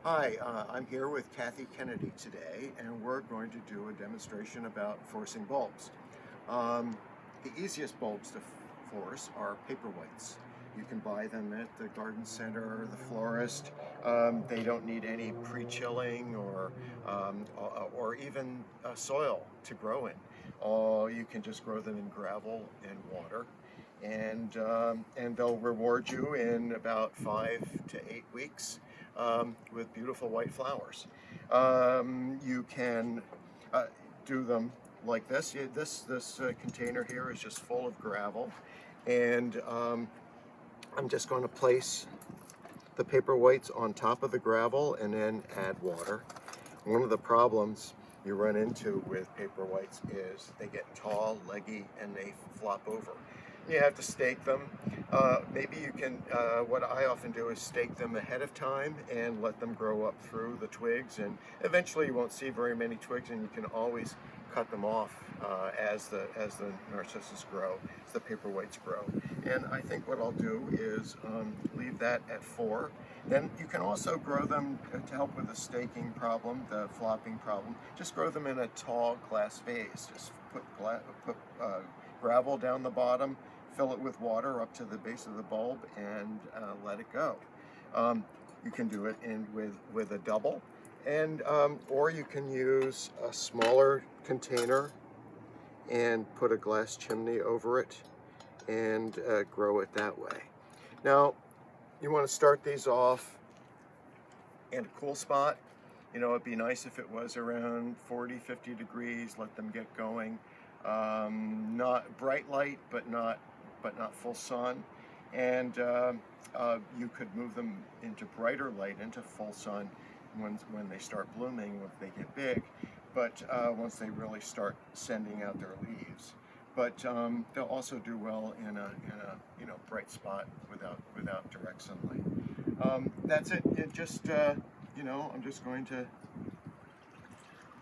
Hi, I'm here with Kathy Kennedy today, and we're going to do a demonstration about forcing bulbs. Um, the easiest bulbs to force are paperweights. You can buy them at the garden center, the florist. They don't need any pre-chilling or even soil to grow in. You can just grow them in gravel and water, and they'll reward you in about 5 to 8 weeks with beautiful white flowers. You can do them like this. This container here is just full of gravel, and I'm just going to place the paperweights on top of the gravel and then add water. One of the problems you run into with paperweights is they get tall, leggy, and they flop over. You have to stake them. Maybe you can, what I often do is stake them ahead of time and let them grow up through the twigs, and eventually you won't see very many twigs, and you can always cut them off as the narcissus grow, as the paperweights grow. And I think what I'll do is leave that at 4. Then you can also grow them to help with the staking problem, the flopping problem. Just grow them in a tall glass vase. Just put gravel down the bottom, fill it with water up to the base of the bulb, and let it go. You can do it with a double, and or you can use a smaller container and put a glass chimney over it and grow it that way. Now, you want to start these off in a cool spot. You know, it'd be nice if it was around 40-50 degrees. Let them get going. Not bright light, but not full sun. And you could move them into brighter light, into full sun when they start blooming, if they get big. But once they really start sending out their leaves. But they'll also do well in a bright spot without direct sunlight. That's it. I'm just going to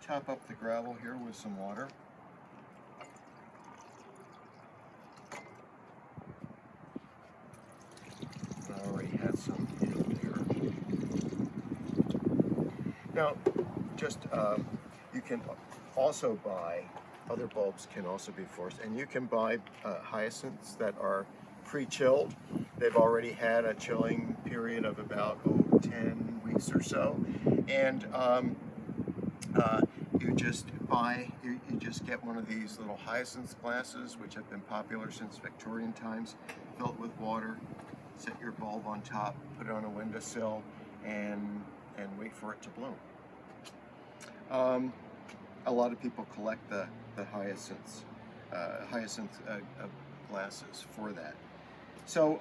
top up the gravel here with some water. I already had some in there. Now, you can also buy, other bulbs can also be forced, and you can buy hyacinths that are pre-chilled. They've already had a chilling period of about 10 weeks or so, and you just get one of these little hyacinth glasses, which have been popular since Victorian times. Fill it with water, set your bulb on top, put it on a windowsill, and wait for it to bloom. A lot of people collect the hyacinth glasses for that. So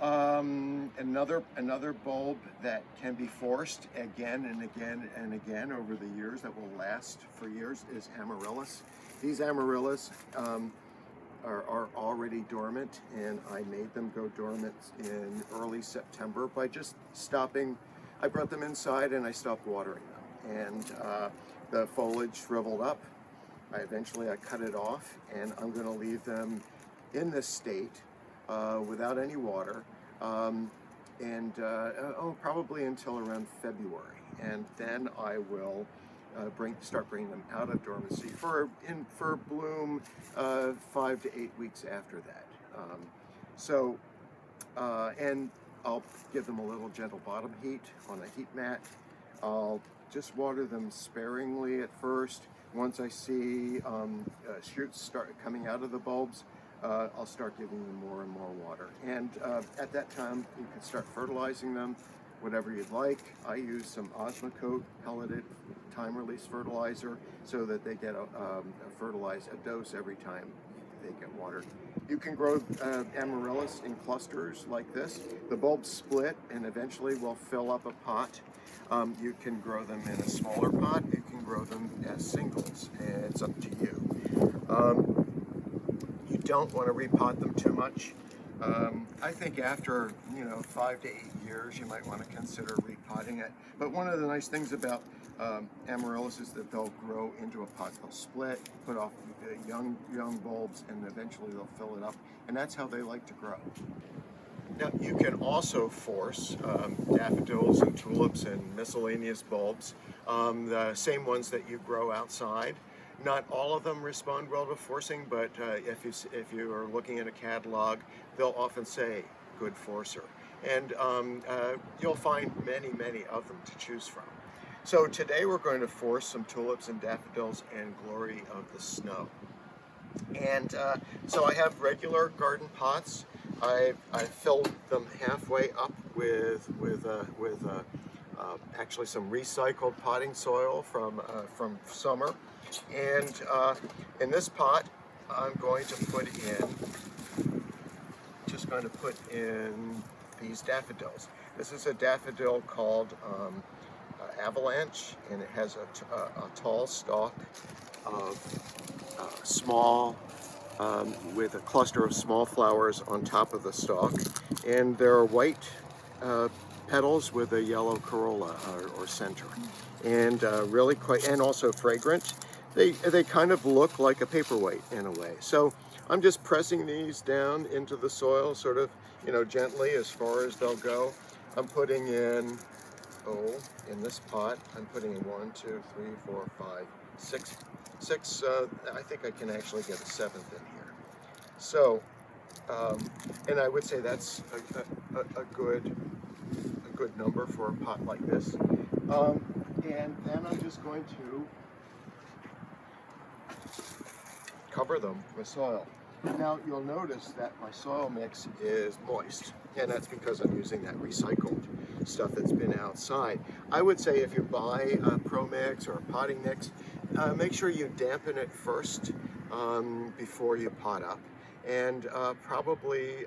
another bulb that can be forced again and again and again over the years, that will last for years, is Amaryllis. These Amaryllis are already dormant, and I made them go dormant in early September by just stopping. I brought them inside and I stopped watering them, and the foliage shriveled up. Eventually I cut it off, and I'm going to leave them in this state without any water, probably until around February, and then I will start bringing them out of dormancy for bloom 5 to 8 weeks after that. And I'll give them a little gentle bottom heat on a heat mat. I'll just water them sparingly at first. Once I see shoots start coming out of the bulbs, I'll start giving them more and more water. And at that time, you can start fertilizing them, whatever you'd like. I use some Osmocote pelleted time-release fertilizer so that they get a dose every time they get watered. You can grow Amaryllis in clusters like this. The bulbs split and eventually will fill up a pot. You can grow them in a smaller pot. You can grow them as singles. It's up to you. You don't want to repot them too much. I think after 5 to 8 years, you might want to consider repotting it. But one of the nice things about Amaryllis is that they'll grow into a pot. They'll split, put off young bulbs, and eventually they'll fill it up. And that's how they like to grow. Now you can also force daffodils and tulips and miscellaneous bulbs, the same ones that you grow outside. Not all of them respond well to forcing, but if you are looking at a catalog, they'll often say good forcer. And you'll find many of them to choose from. So today we're going to force some tulips and daffodils and glory of the snow. And so I have regular garden pots. I filled them halfway up with actually some recycled potting soil from summer. And in this pot, I'm going to put in these daffodils. This is a daffodil called Avalanche, and it has a tall stalk of small, with a cluster of small flowers on top of the stalk, and there are white petals with a yellow corolla or center, and really quite, and also fragrant. They kind of look like a paperweight in a way. So I'm just pressing these down into the soil, sort of, gently as far as they'll go. I'm putting in, in this pot, I'm putting in 1, 2, 3, 4, 5, 6. I think I can actually get a 7th in here. So, and I would say that's a good number for a pot like this. And then I'm just going to cover them with soil. Now you'll notice that my soil mix is moist, and that's because I'm using that recycled stuff that's been outside. I would say if you buy a Pro Mix or a potting mix, make sure you dampen it first before you pot up, and probably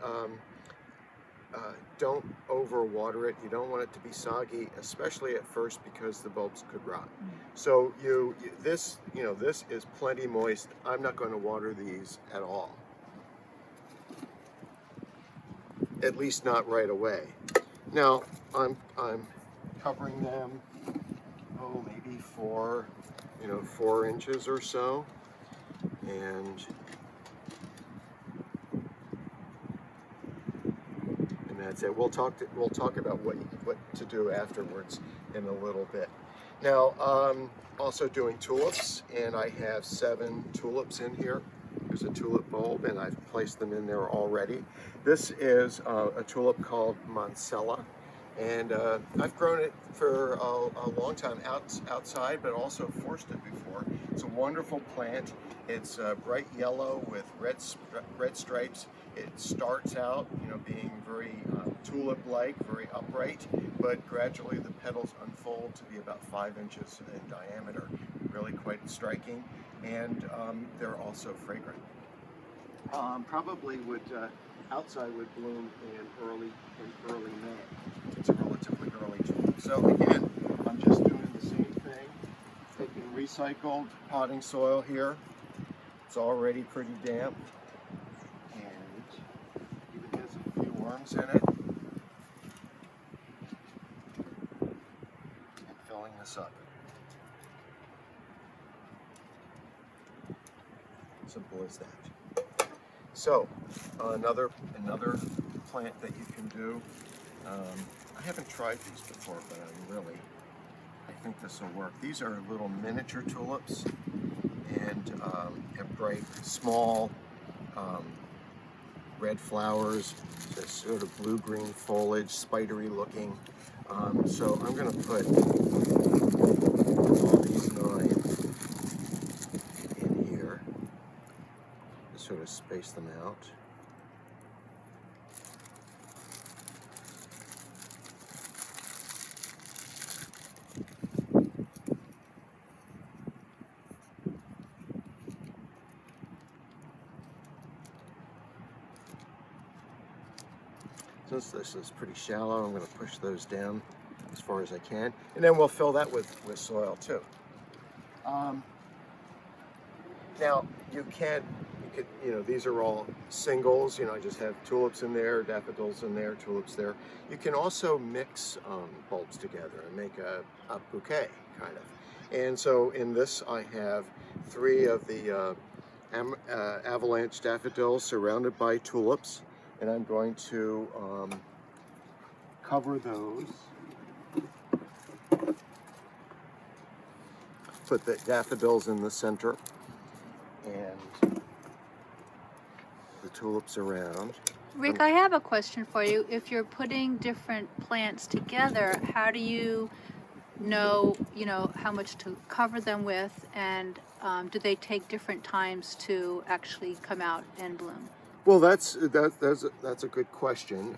don't overwater it. You don't want it to be soggy, especially at first, because the bulbs could rot. So this is plenty moist. I'm not going to water these at all, at least not right away. Now I'm covering them, maybe 4 inches or so, and that's it. We'll talk about what to do afterwards in a little bit. Now, also doing tulips, and I have 7 tulips in here. There's a tulip bulb, and I've placed them in there already. This is a tulip called Mancella, and I've grown it for a long time outside, but also forced it before. It's a wonderful plant. It's bright yellow with red stripes. It starts out, being very tulip-like, very upright, but gradually the petals unfold to be about 5 inches in diameter. Really quite striking, and they're also fragrant. Probably outside would bloom in early May. It's a relatively early tulip. So again, I'm just doing the same thing. Taking recycled potting soil here. It's already pretty damp, and even has a few worms in it. And filling this up. Simple as that. So another plant that you can do. I haven't tried these before, but I think this will work. These are little miniature tulips, and have bright, small red flowers, this sort of blue-green foliage, spidery looking. So I'm going to put all these 9 in here to sort of space them out. Since this is pretty shallow, I'm going to push those down as far as I can, and then we'll fill that with soil too. Now these are all singles. I just have tulips in there, daffodils in there, tulips there. You can also mix bulbs together and make a bouquet, kind of. And so in this, I have 3 of the Avalanche daffodils surrounded by tulips. and I'm going to cover those. Put the daffodils in the center and the tulips around. Rick, I have a question for you. If you're putting different plants together, how do you know, how much to cover them with, and do they take different times to actually come out and bloom? Well, that's a good question.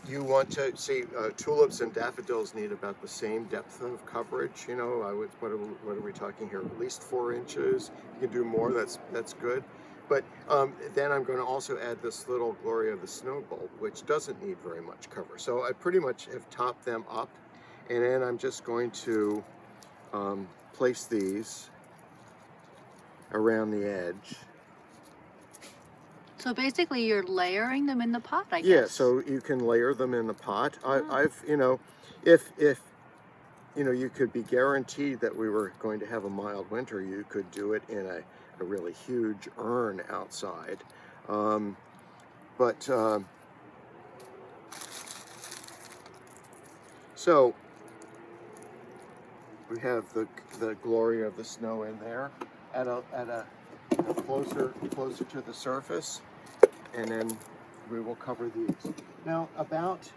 You want to see tulips and daffodils need about the same depth of coverage. You know, what are we talking here? At least 4 inches. You can do more. That's good. But then I'm going to also add this little Glory of the Snow bulb, which doesn't need very much cover. So I pretty much have topped them up, and then I'm just going to place these around the edge. So basically, you're layering them in the pot, I guess. Yeah, so you can layer them in the pot. I've, if you could be guaranteed that we were going to have a mild winter, you could do it in a really huge urn outside. So we have the Glory of the Snow in there at a closer to the surface, and then we will cover these. Now about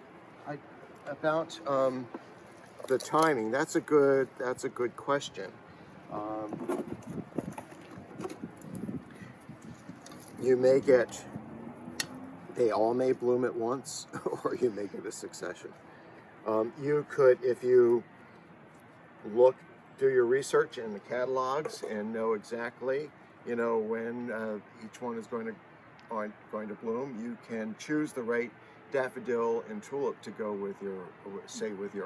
the timing. That's a good question. You may get, they all may bloom at once, or you may get a succession. You could, if you do your research in the catalogs and know exactly, when each one is going to bloom, you can choose the right daffodil and tulip to go with your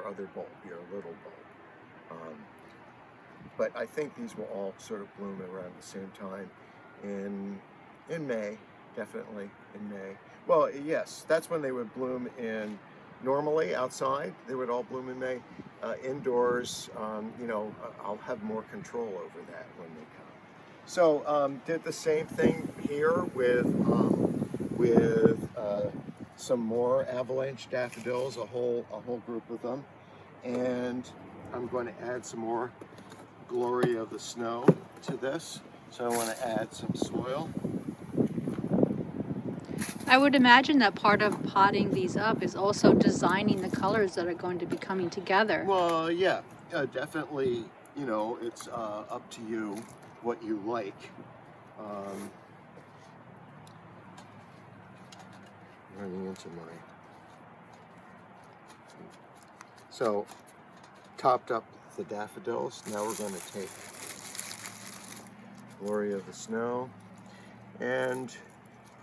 other bulb, your little bulb. But I think these will all sort of bloom around the same time in May, definitely in May. Well, yes, that's when they would bloom normally outside. They would all bloom in May. Indoors, I'll have more control over that when they come. So did the same thing here with some more avalanche daffodils, a whole group of them, and I'm going to add some more Glory of the Snow to this. So I want to add some soil. I would imagine that part of potting these up is also designing the colors that are going to be coming together. Well, yeah, definitely. It's up to you what you like. Running into my. So, topped up the daffodils. Now we're going to take Glory of the Snow and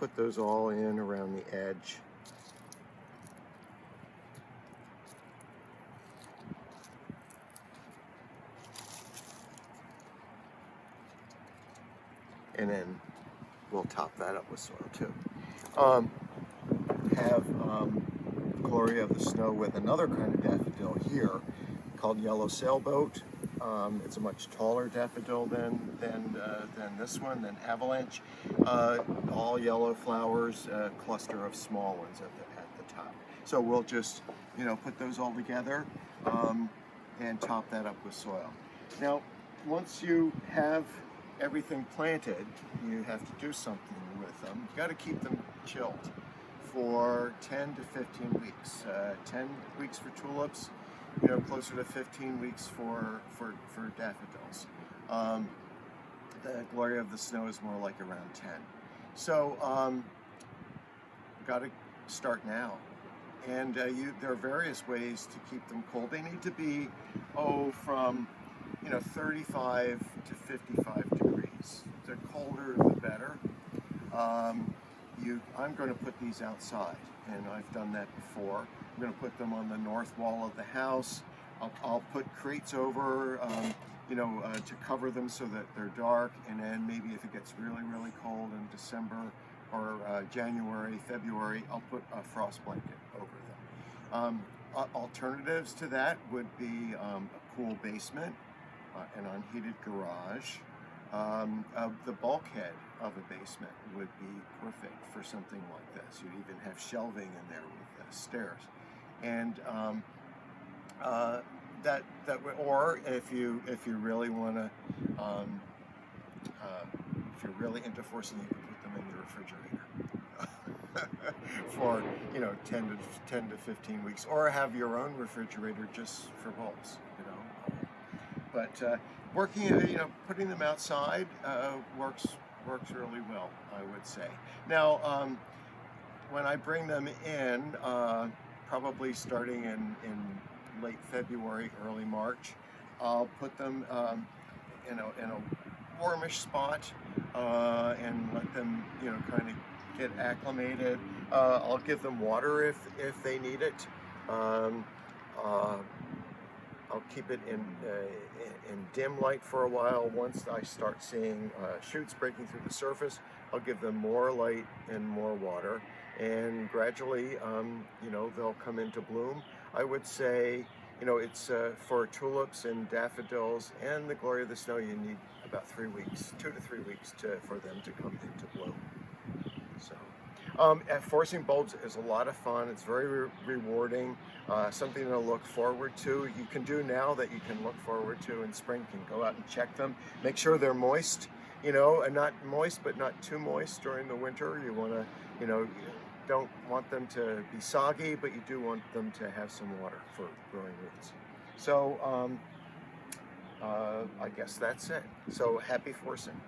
put those all in around the edge. And then we'll top that up with soil too. Have Glory of the Snow with another kind of daffodil here called Yellow Sailboat. It's a much taller daffodil than this one, than Avalanche. All yellow flowers, a cluster of small ones at the top. So we'll just put those all together and top that up with soil. Now, once you have everything planted, you have to do something with them. You've got to keep them chilled for 10 to 15 weeks. 10 weeks for tulips, closer to 15 weeks for daffodils. The Glory of the Snow is more like around 10. So, got to start now. And there are various ways to keep them cold. They need to be, from 35 to 55 degrees. The colder, the better. I'm going to put these outside, and I've done that before. I'm going to put them on the north wall of the house. I'll put crates over, to cover them so that they're dark, and then maybe if it gets really, really cold in December or January, February, I'll put a frost blanket over them. Alternatives to that would be a cool basement, an unheated garage, The bulkhead of a basement would be perfect for something like this. You'd even have shelving in there with stairs, and or if you really want to, if you're really into forcing, you can put them in the refrigerator for 10 to 15 weeks, or have your own refrigerator just for bulbs. But working, putting them outside works really well, I would say. Now, when I bring them in, probably starting in late February, early March, I'll put them in a warmish spot and let them kind of get acclimated. I'll give them water if they need it. I'll keep it in dim light for a while. Once I start seeing shoots breaking through the surface, I'll give them more light and more water, and gradually, they'll come into bloom. I would say, it's for tulips and daffodils and the glory of the snow, you need about 3 weeks, 2 to 3 weeks for them to come into bloom. So. Forcing bulbs is a lot of fun. It's very rewarding, something to look forward to. You can do now that you can look forward to in spring. You can go out and check them. Make sure they're moist, and not moist, but not too moist during the winter. You want to, you don't want them to be soggy, but you do want them to have some water for growing roots. So I guess that's it. So happy forcing.